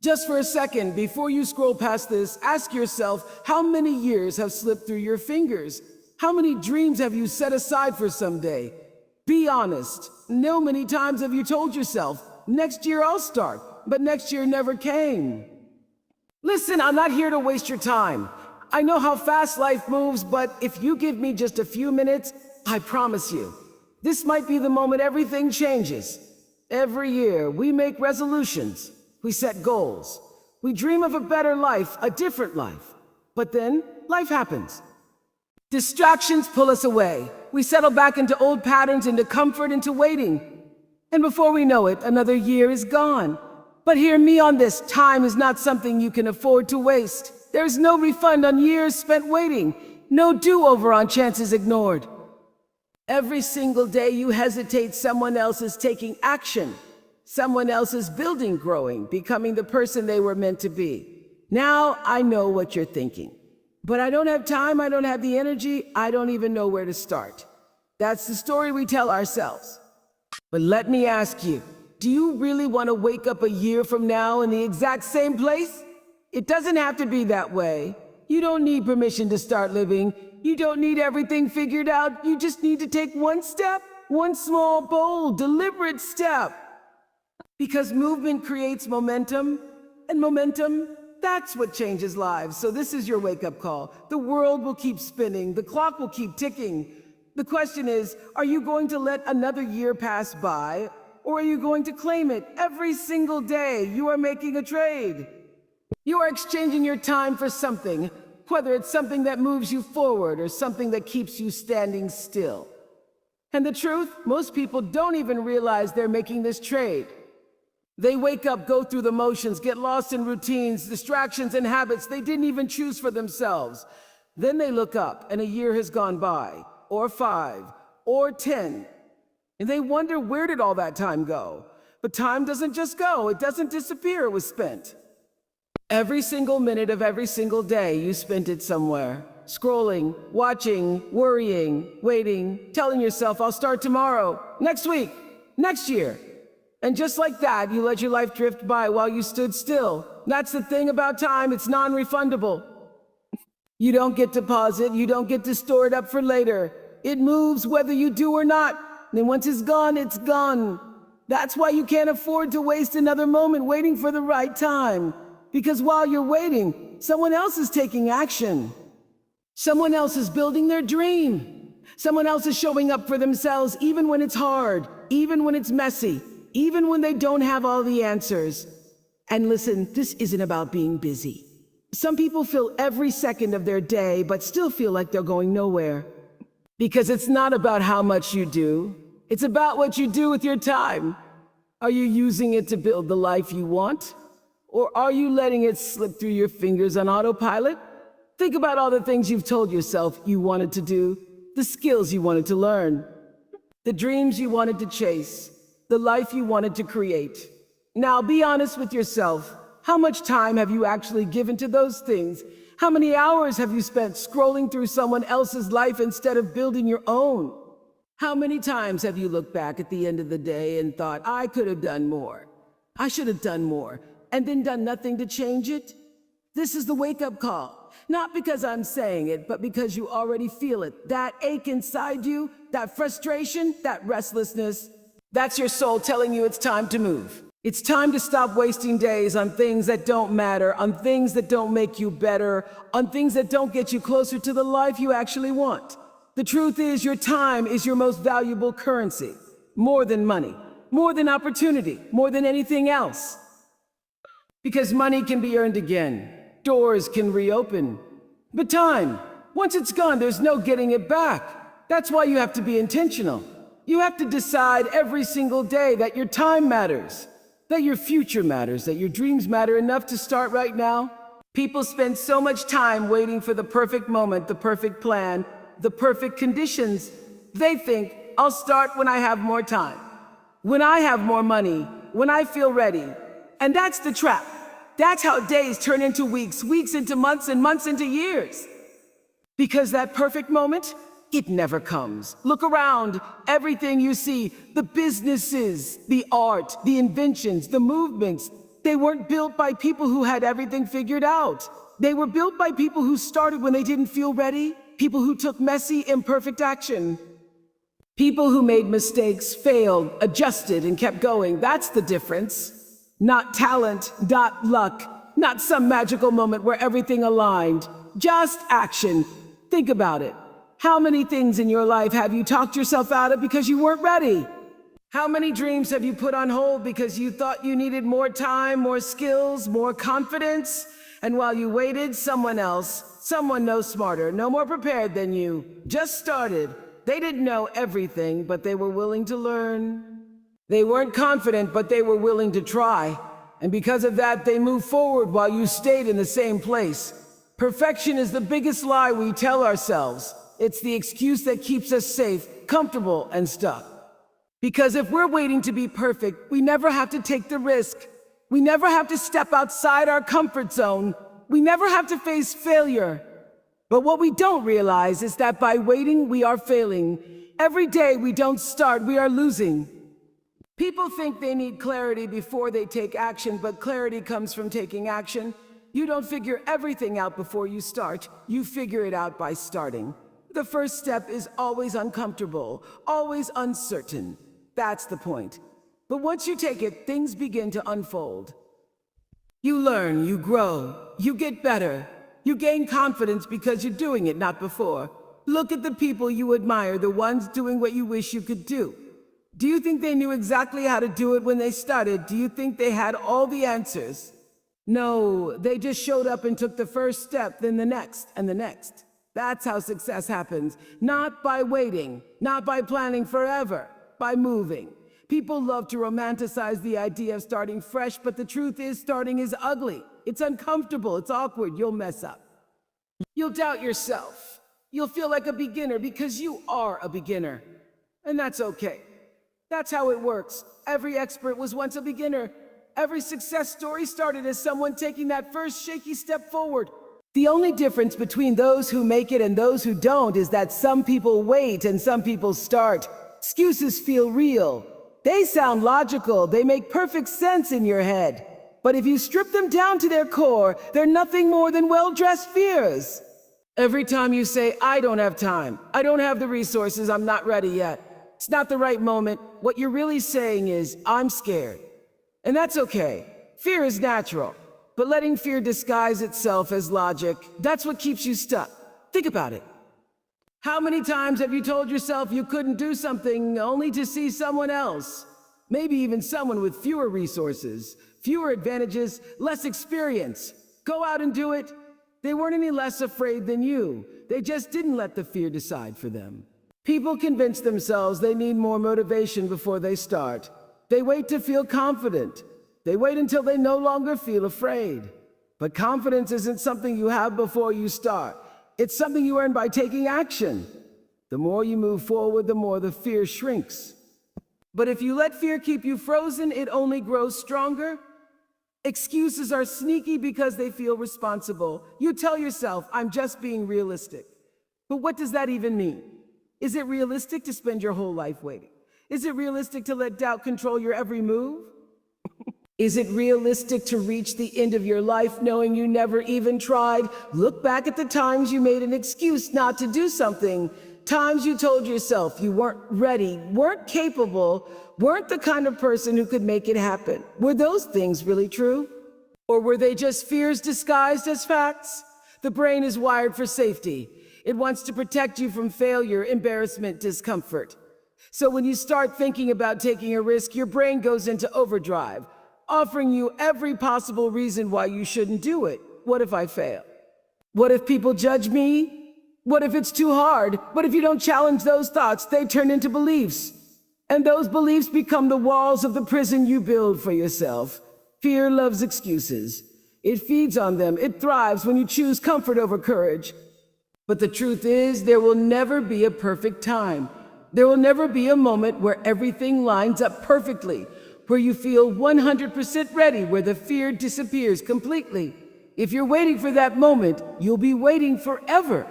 Just for a second, before you scroll past this, ask yourself how many years have slipped through your fingers? How many dreams have you set aside for someday? Be honest. How many times have you told yourself, next year I'll start, but next year never came? Listen, I'm not here to waste your time. I know how fast life moves, but if you give me just a few minutes, I promise you, this might be the moment everything changes. Every year, we make resolutions. We set goals. We dream of a better life, a different life. But then, life happens. Distractions pull us away. We settle back into old patterns, into comfort, into waiting. And before we know it, another year is gone. But hear me on this, time is not something you can afford to waste. There's no refund on years spent waiting, no do-over on chances ignored. Every single day you hesitate, someone else is taking action. Someone else is building, growing, becoming the person they were meant to be. Now I know what you're thinking. But I don't have time, I don't have the energy, I don't even know where to start. That's the story we tell ourselves. But let me ask you, do you really want to wake up a year from now in the exact same place? It doesn't have to be that way. You don't need permission to start living. You don't need everything figured out. You just need to take one step, one small, bold, deliberate step. Because movement creates momentum, and momentum, that's what changes lives. So this is your wake-up call. The world will keep spinning. The clock will keep ticking. The question is, are you going to let another year pass by, or are you going to claim it? Every single day, you are making a trade. You are exchanging your time for something, whether it's something that moves you forward or something that keeps you standing still. And the truth, most people don't even realize they're making this trade. They wake up, go through the motions, get lost in routines, distractions, and habits they didn't even choose for themselves. Then they look up, and a year has gone by, or 5, or 10, and they wonder, where did all that time go? But time doesn't just go, it doesn't disappear, it was spent. Every single minute of every single day, you spent it somewhere. Scrolling, watching, worrying, waiting, telling yourself, I'll start tomorrow, next week, next year. And just like that, you let your life drift by while you stood still. That's the thing about time, it's non-refundable. You don't get to pause it, you don't get to store it up for later. It moves whether you do or not. And once it's gone, it's gone. That's why you can't afford to waste another moment waiting for the right time. Because while you're waiting, someone else is taking action. Someone else is building their dream. Someone else is showing up for themselves even when it's hard, even when it's messy, even when they don't have all the answers. And listen, this isn't about being busy. Some people fill every second of their day, but still feel like they're going nowhere. Because it's not about how much you do, it's about what you do with your time. Are you using it to build the life you want? Or are you letting it slip through your fingers on autopilot? Think about all the things you've told yourself you wanted to do, the skills you wanted to learn, the dreams you wanted to chase, the life you wanted to create. Now be honest with yourself. How much time have you actually given to those things? How many hours have you spent scrolling through someone else's life instead of building your own? How many times have you looked back at the end of the day and thought, I could have done more. I should have done more, and then done nothing to change it? This is the wake-up call. Not because I'm saying it, but because you already feel it. That ache inside you, that frustration, that restlessness, that's your soul telling you it's time to move. It's time to stop wasting days on things that don't matter, on things that don't make you better, on things that don't get you closer to the life you actually want. The truth is, your time is your most valuable currency. More than money, more than opportunity, more than anything else. Because money can be earned again. Doors can reopen. But time, once it's gone, there's no getting it back. That's why you have to be intentional. You have to decide every single day that your time matters, that your future matters, that your dreams matter enough to start right now. People spend so much time waiting for the perfect moment, the perfect plan, the perfect conditions. They think, I'll start when I have more time, when I have more money, when I feel ready. And that's the trap. That's how days turn into weeks, weeks into months, and months into years. Because that perfect moment, it never comes. Look around. Everything you see, the businesses, the art, the inventions, the movements, They weren't built by people who had everything figured out. They were built by people who started when they didn't feel ready, people who took messy, imperfect action. People who made mistakes, failed, adjusted, and kept going. That's the difference. Not talent, not luck, not some magical moment where everything aligned. Just action. Think about it. How many things in your life have you talked yourself out of because you weren't ready? How many dreams have you put on hold because you thought you needed more time, more skills, more confidence? And while you waited, someone else, someone no smarter, no more prepared than you, just started. They didn't know everything, but they were willing to learn. They weren't confident, but they were willing to try. And because of that, they moved forward while you stayed in the same place. Perfection is the biggest lie we tell ourselves. It's the excuse that keeps us safe, comfortable, and stuck. Because if we're waiting to be perfect, we never have to take the risk. We never have to step outside our comfort zone. We never have to face failure. But what we don't realize is that by waiting, we are failing. Every day we don't start, we are losing. People think they need clarity before they take action, but clarity comes from taking action. You don't figure everything out before you start. You figure it out by starting. The first step is always uncomfortable, always uncertain. That's the point. But once you take it, things begin to unfold. You learn, you grow, you get better. You gain confidence because you're doing it, not before. Look at the people you admire, the ones doing what you wish you could do. Do you think they knew exactly how to do it when they started? Do you think they had all the answers? No, they just showed up and took the first step, then the next, and the next. That's how success happens. Not by waiting, not by planning forever, by moving. People love to romanticize the idea of starting fresh, but the truth is starting is ugly. It's uncomfortable, it's awkward, you'll mess up. You'll doubt yourself. You'll feel like a beginner because you are a beginner. And that's okay. That's how it works. Every expert was once a beginner. Every success story started as someone taking that first shaky step forward. The only difference between those who make it and those who don't is that some people wait and some people start. Excuses feel real. They sound logical. They make perfect sense in your head. But if you strip them down to their core, they're nothing more than well-dressed fears. Every time you say, I don't have time, I don't have the resources, I'm not ready yet, it's not the right moment, what you're really saying is, I'm scared. And that's okay. Fear is natural. But letting fear disguise itself as logic, that's what keeps you stuck. Think about it. How many times have you told yourself you couldn't do something only to see someone else? Maybe even someone with fewer resources, fewer advantages, less experience. Go out and do it. They weren't any less afraid than you. They just didn't let the fear decide for them. People convince themselves they need more motivation before they start. They wait to feel confident. They wait until they no longer feel afraid. But confidence isn't something you have before you start. It's something you earn by taking action. The more you move forward, the more the fear shrinks. But if you let fear keep you frozen, it only grows stronger. Excuses are sneaky because they feel responsible. You tell yourself, I'm just being realistic. But what does that even mean? Is it realistic to spend your whole life waiting? Is it realistic to let doubt control your every move? Is it realistic to reach the end of your life knowing you never even tried? Look back at the times you made an excuse not to do something. Times you told yourself you weren't ready, weren't capable, weren't the kind of person who could make it happen. Were those things really true? Or were they just fears disguised as facts? The brain is wired for safety. It wants to protect you from failure, embarrassment, discomfort. So when you start thinking about taking a risk, your brain goes into overdrive, offering you every possible reason why you shouldn't do it. What if I fail? What if people judge me? What if it's too hard? What if you don't challenge those thoughts? They turn into beliefs. And those beliefs become the walls of the prison you build for yourself. Fear loves excuses. It feeds on them. It thrives when you choose comfort over courage. But the truth is, there will never be a perfect time. There will never be a moment where everything lines up perfectly, where you feel 100% ready, where the fear disappears completely. If you're waiting for that moment, you'll be waiting forever.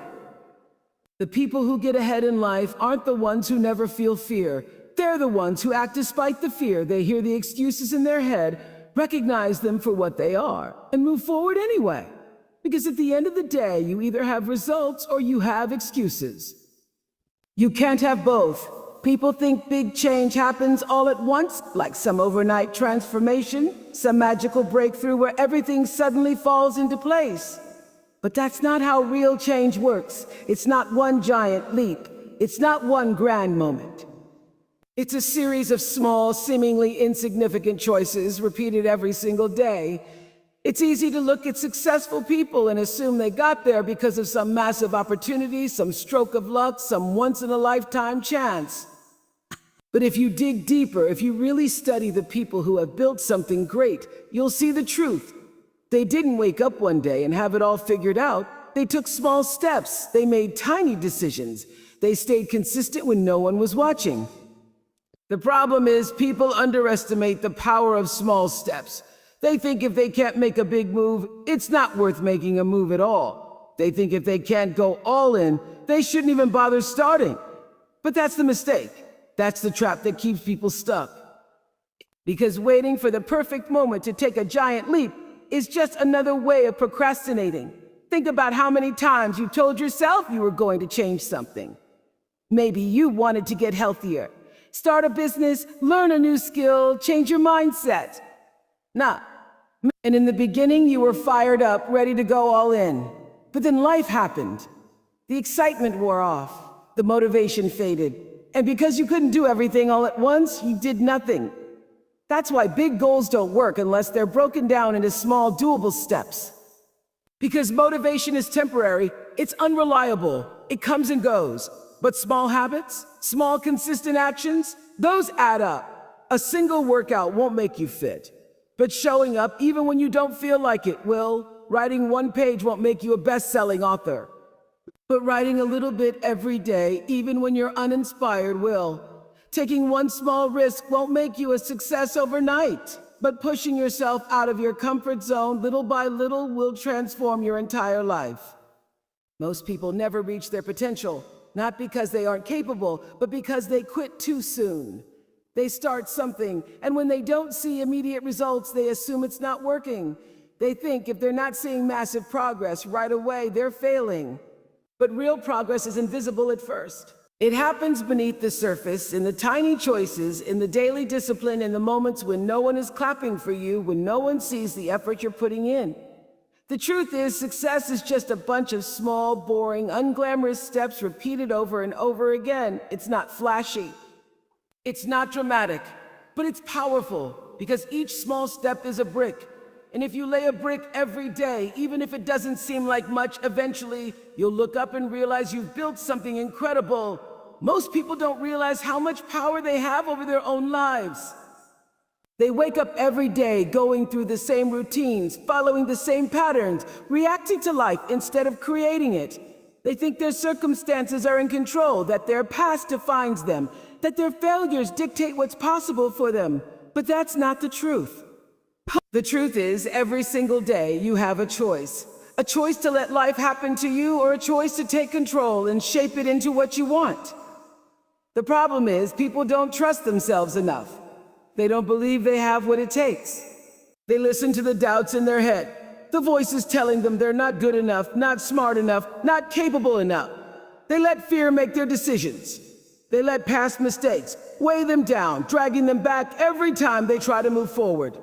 The people who get ahead in life aren't the ones who never feel fear. They're the ones who act despite the fear. They hear the excuses in their head, Recognize them for what they are and move forward anyway. Because at the end of the day, you either have results or you have excuses. You can't have both. People think big change happens all at once, like some overnight transformation, some magical breakthrough where everything suddenly falls into place. But that's not how real change works. It's not one giant leap. It's not one grand moment. It's a series of small, seemingly insignificant choices repeated every single day. It's easy to look at successful people and assume they got there because of some massive opportunity, some stroke of luck, some once-in-a-lifetime chance. But if you dig deeper, if you really study the people who have built something great, you'll see the truth. They didn't wake up one day and have it all figured out. They took small steps. They made tiny decisions. They stayed consistent when no one was watching. The problem is people underestimate the power of small steps. They think if they can't make a big move, it's not worth making a move at all. They think if they can't go all in, they shouldn't even bother starting. But that's the mistake. That's the trap that keeps people stuck. Because waiting for the perfect moment to take a giant leap is just another way of procrastinating. Think about how many times you told yourself you were going to change something. Maybe you wanted to get healthier, start a business, learn a new skill, change your mindset. And in the beginning, you were fired up, ready to go all in. But then life happened. The excitement wore off. The motivation faded. And because you couldn't do everything all at once, you did nothing. That's why big goals don't work unless they're broken down into small, doable steps. Because motivation is temporary, it's unreliable, it comes and goes. But small habits, small consistent actions, those add up. A single workout won't make you fit. But showing up even when you don't feel like it will. Writing one page won't make you a best-selling author. But writing a little bit every day, even when you're uninspired, will. Taking one small risk won't make you a success overnight. But pushing yourself out of your comfort zone little by little will transform your entire life. Most people never reach their potential, not because they aren't capable, but because they quit too soon. They start something, and when they don't see immediate results, they assume it's not working. They think if they're not seeing massive progress right away, they're failing. But real progress is invisible at first. It happens beneath the surface, in the tiny choices, in the daily discipline, in the moments when no one is clapping for you, when no one sees the effort you're putting in. The truth is, success is just a bunch of small, boring, unglamorous steps repeated over and over again. It's not flashy. It's not dramatic, but it's powerful because each small step is a brick. And if you lay a brick every day, even if it doesn't seem like much, eventually you'll look up and realize you've built something incredible. Most people don't realize how much power they have over their own lives. They wake up every day going through the same routines, following the same patterns, reacting to life instead of creating it. They think their circumstances are in control, that their past defines them, that their failures dictate what's possible for them. But that's not the truth. The truth is, every single day you have a choice. A choice to let life happen to you, or a choice to take control and shape it into what you want. The problem is, people don't trust themselves enough. They don't believe they have what it takes. They listen to the doubts in their head, the voices telling them they're not good enough, not smart enough, not capable enough. They let fear make their decisions. They let past mistakes weigh them down, dragging them back every time they try to move forward.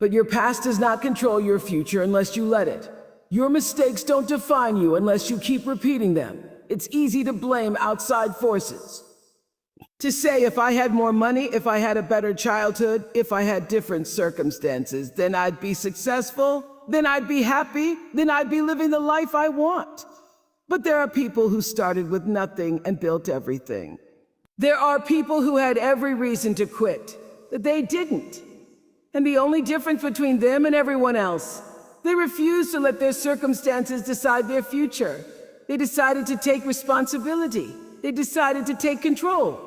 But your past does not control your future unless you let it. Your mistakes don't define you unless you keep repeating them. It's easy to blame outside forces. To say if I had more money, if I had a better childhood, if I had different circumstances, then I'd be successful, then I'd be happy, then I'd be living the life I want. But there are people who started with nothing and built everything. There are people who had every reason to quit, but they didn't. And the only difference between them and everyone else, they refused to let their circumstances decide their future. They decided to take responsibility. They decided to take control.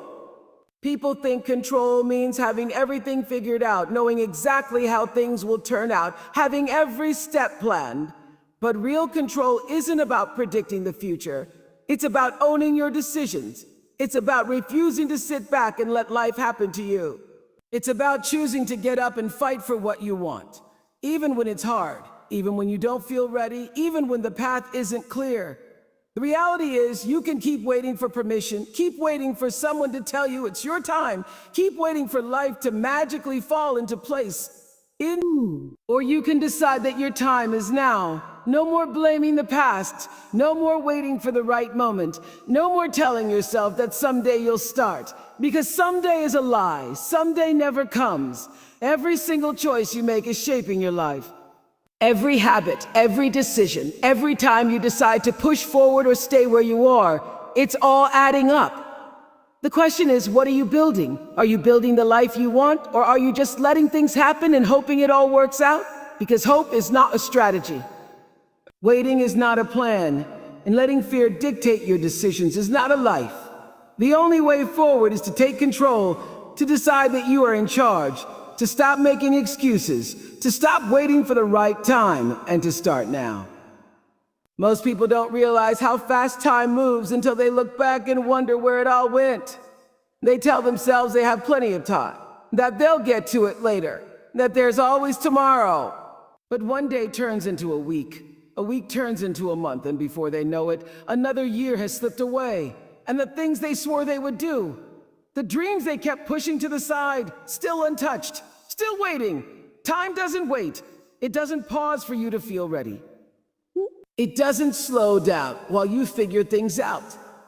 People think control means having everything figured out, knowing exactly how things will turn out, having every step planned. But real control isn't about predicting the future. It's about owning your decisions. It's about refusing to sit back and let life happen to you. It's about choosing to get up and fight for what you want, even when it's hard, even when you don't feel ready, even when the path isn't clear. The reality is, you can keep waiting for permission, keep waiting for someone to tell you it's your time, keep waiting for life to magically fall into place. Or you can decide that your time is now. No more blaming the past, no more waiting for the right moment, no more telling yourself that someday you'll start. Because someday is a lie, someday never comes. Every single choice you make is shaping your life. Every habit, every decision, every time you decide to push forward or stay where you are, it's all adding up. The question is, what are you building? Are you building the life you want, or are you just letting things happen and hoping it all works out? Because hope is not a strategy. Waiting is not a plan, and letting fear dictate your decisions is not a life. The only way forward is to take control, to decide that you are in charge, to stop making excuses, to stop waiting for the right time, and to start now. Most people don't realize how fast time moves until they look back and wonder where it all went. They tell themselves they have plenty of time, that they'll get to it later, that there's always tomorrow. But one day turns into a week turns into a month, and before they know it, another year has slipped away. And the things they swore they would do, the dreams they kept pushing to the side, still untouched, still waiting. Time doesn't wait. It doesn't pause for you to feel ready. It doesn't slow down while you figure things out.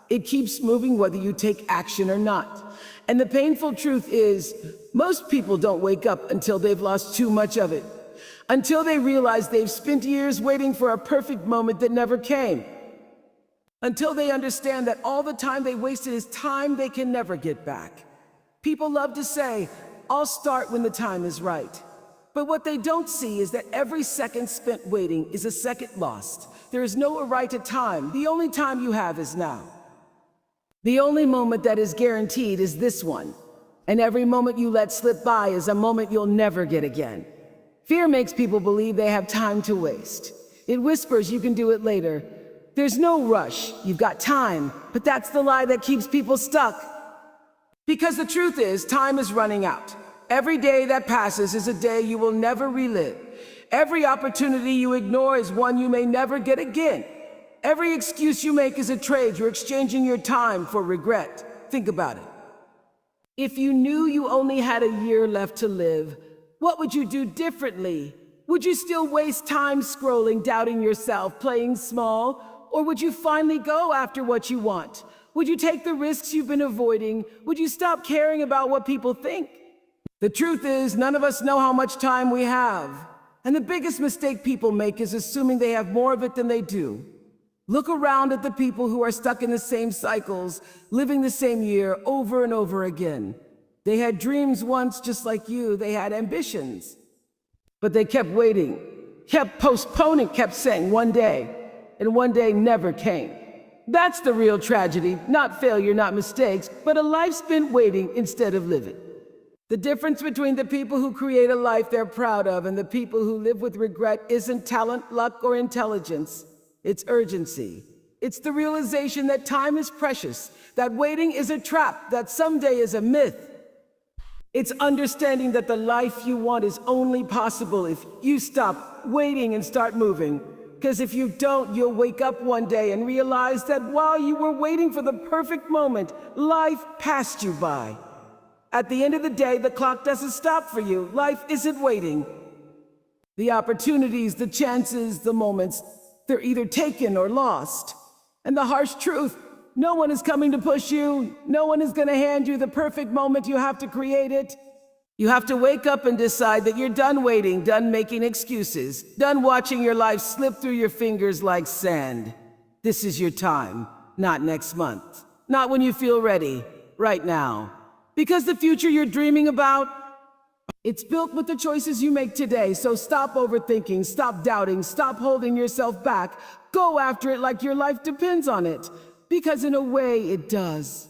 It keeps moving whether you take action or not. And the painful truth is, most people don't wake up until they've lost too much of it. Until they realize they've spent years waiting for a perfect moment that never came. Until they understand that all the time they wasted is time they can never get back. People love to say, I'll start when the time is right. But what they don't see is that every second spent waiting is a second lost. There is no right to time. The only time you have is now. The only moment that is guaranteed is this one. And every moment you let slip by is a moment you'll never get again. Fear makes people believe they have time to waste. It whispers you can do it later. There's no rush. You've got time. But that's the lie that keeps people stuck. Because the truth is, time is running out. Every day that passes is a day you will never relive. Every opportunity you ignore is one you may never get again. Every excuse you make is a trade. You're exchanging your time for regret. Think about it. If you knew you only had a year left to live, what would you do differently? Would you still waste time scrolling, doubting yourself, playing small? Or would you finally go after what you want? Would you take the risks you've been avoiding? Would you stop caring about what people think? The truth is, none of us know how much time we have. And the biggest mistake people make is assuming they have more of it than they do. Look around at the people who are stuck in the same cycles, living the same year over and over again. They had dreams once just like you. They had ambitions. But they kept waiting, kept postponing, kept saying one day, and one day never came. That's the real tragedy, not failure, not mistakes, but a life spent waiting instead of living. The difference between the people who create a life they're proud of and the people who live with regret isn't talent, luck, or intelligence. It's urgency. It's the realization that time is precious, that waiting is a trap, that someday is a myth. It's understanding that the life you want is only possible if you stop waiting and start moving. Because if you don't, you'll wake up one day and realize that while you were waiting for the perfect moment, life passed you by. At the end of the day, the clock doesn't stop for you. Life isn't waiting. The opportunities, the chances, the moments, they're either taken or lost. And the harsh truth, no one is coming to push you. No one is going to hand you the perfect moment. You have to create it. You have to wake up and decide that you're done waiting, done making excuses, done watching your life slip through your fingers like sand. This is your time, not next month, not when you feel ready, right now. Because the future you're dreaming about, it's built with the choices you make today. So stop overthinking, stop doubting, stop holding yourself back. Go after it like your life depends on it. Because in a way, it does.